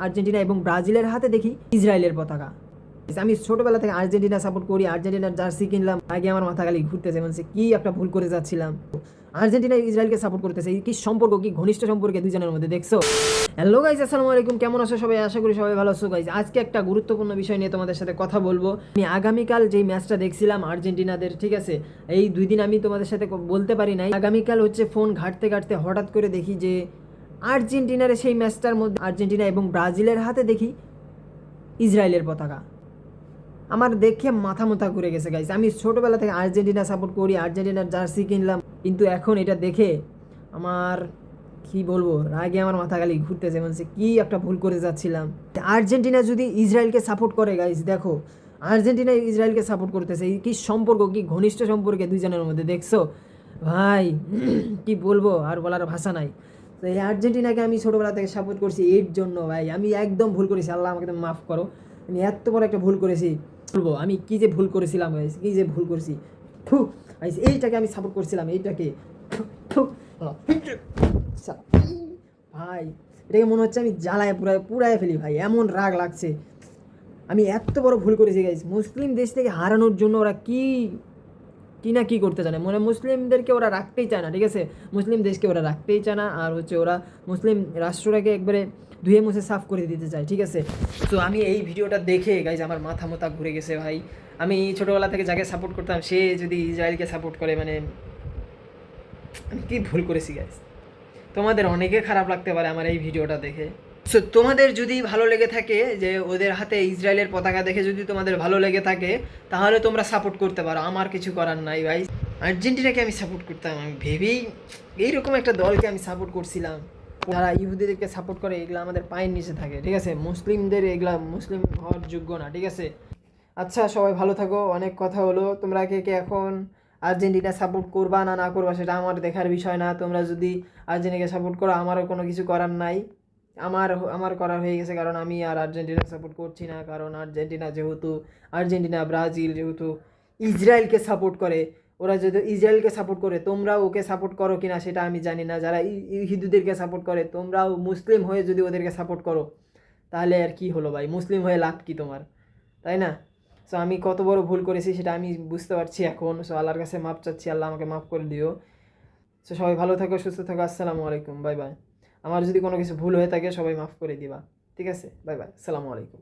Argentina এবং ব্রাজিলের হাতে দেখি ইসরায়েলের পতাকা। আমি ছোটবেলা থেকে আর্জেন্টিনা সাপোর্ট করি, আর্জেন্টিনার জার্সি কিনলাম, আগে আমার মাথা খালি ঘুরতেছে, মানে কি একটা ভুল করে যাচ্ছিলাম। আর্জেন্টিনা ইসরায়েলকে সাপোর্ট করতেছে, কি সম্পর্ক, কি ঘনিষ্ঠ সম্পর্কে দুজনের মধ্যে, দেখছো? হ্যালো গাইজ, আসসালামু আলাইকুম, কেমন আছো সবাই? আশা করি সবাই ভালো আছো গাইজ। আজকে একটা গুরুত্বপূর্ণ বিষয় নিয়ে তোমাদের সাথে কথা বলবো। আমি আগামীকাল যেই ম্যাচটা দেখছিলাম আর্জেন্টিনাদের, ঠিক আছে, এই 2 দিন আমি তোমাদের সাথে বলতে পারি নাই। আগামীকাল হচ্ছে ফোন ঘাঁটতে ঘাঁটতে হঠাৎ করে দেখি যে আর্জেন্টিনার সেই ম্যাচটার মধ্যে আর্জেন্টিনা এবং ব্রাজিলের হাতে দেখি ইসরায়েলের পতাকা। আমার দেখে মাথা মুথা ঘুরে গেছে গাইস। আমি ছোটোবেলা থেকে আর্জেন্টিনা সাপোর্ট করি, আর্জেন্টিনার জার্সি কিনলাম, কিন্তু এখন এটা দেখে আমার কি বলবো, রাগে আমার মাথা খালি ঘুরতেছে, মানে কি একটা ভুল করে যাচ্ছিলাম। আর্জেন্টিনা যদি ইসরায়েলকে সাপোর্ট করে গাইস, দেখো আর্জেন্টিনা ইসরায়েলকে সাপোর্ট করতেছে, কি সম্পর্ক, কি ঘনিষ্ঠ সম্পর্কে দুইজনের মধ্যে, দেখছো ভাই? কি বলবো, আর বলার ভাষা নাই। তো এই আর্জেন্টিনাকে আমি ছোটোবেলা থেকে সাপোর্ট করছি এর জন্য ভাই, আমি একদম ভুল করেছি, আল্লাহ আমাকে মাফ করো। আমি এত বড় একটা ভুল করেছি, বলবো আমি কি যে ভুল করেছিলাম গাইস, কি যে ভুল করেছি। থু গাইস, এইটাকে আমি সাপোর্ট করছিলাম, এইটাকে। থু, ভাই এটাকে মনে হচ্ছে আমি জ্বালায় পুরায় ফেলি ভাই, এমন রাগ লাগছে। আমি এত বড় ভুল করেছি গাইস। মুসলিম দেশ থেকে হারানোর জন্য ওরা কি কি না কি করতে চায় না, মানে মুসলিমদেরকে ওরা রাখতেই চায় না, ঠিক আছে, মুসলিম দেশকে ওরা রাখতেই চায় না, আর হচ্ছে ওরা মুসলিম রাষ্ট্রটাকে একবারে ধুয়ে মুছে সাফ করে দিতে চায়, ঠিক আছে। তো আমি এই ভিডিওটা দেখে গাইজ আমার মাথা মোথা ঘুরে গেছে ভাই। আমি ছোটোবেলা থেকে যাকে সাপোর্ট করতাম সে যদি ইসরায়েলকে সাপোর্ট করে, মানে আমি কী ভুল করেছি গাইজ। তোমাদের অনেকে খারাপ লাগতে পারে আমার এই ভিডিওটা দেখে। সো তোমাদের যদি ভালো লেগে থাকে, যে ওদের হাতে ইসরায়েলের পতাকা দেখে যদি তোমাদের ভালো লেগে থাকে, তাহলে তোমরা সাপোর্ট করতে পারো, আমার কিছু করার নাই ভাই। আর্জেন্টিনাকে আমি সাপোর্ট করতাম, আমি ভেবেই এইরকম একটা দলকে আমি সাপোর্ট করছিলাম। যারা ইহুদিদেরকে সাপোর্ট করে এগুলো আমাদের পায়ের নিচে থাকে, ঠিক আছে, মুসলিমদের এগুলা মুসলিম হওয়ার যোগ্য না, ঠিক আছে। আচ্ছা সবাই ভালো থাকো, অনেক কথা হলো। তোমরা কে কে এখন আর্জেন্টিনা সাপোর্ট করবা না না করবা সেটা আমার দেখার বিষয় না। তোমরা যদি আর্জেন্টিনাকে সাপোর্ট করো, আমারও কোনো কিছু করার নাই। আমার আমার করা হয়ে গেছে, কারণ আমি আর আর্জেন্টিনা সাপোর্ট করছি না, কারণ আর্জেন্টিনা ব্রাজিল যেহেতু ইসরায়েলকে সাপোর্ট করে, ওরা যদি ইসরায়েলকে সাপোর্ট করে তোমরাও ওকে সাপোর্ট করো কিনা সেটা আমি জানি না। যারা হিন্দুদেরকে সাপোর্ট করে, তোমরাও মুসলিম হয়ে যদি ওদেরকে সাপোর্ট করো, তাহলে আর কি হলো ভাই, মুসলিম হয়ে লাভ কি তোমার, তাই না? সো আমি কত বড় ভুল করেছি সেটা আমি বুঝতে পারছি এখন। সো আল্লাহর কাছে মাপ চাচ্ছি, আল্লাহ আমাকে মাফ করে দিও। সো সবাই ভালো থাকো, সুস্থ থাকো, আসসালামু আলাইকুম, বাই বাই। আমার যদি কোনো কিছু ভুল হয়ে থাকে সবাই মাফ করে দিবা, ঠিক আছে? বাই বাই, আসসালামু আলাইকুম।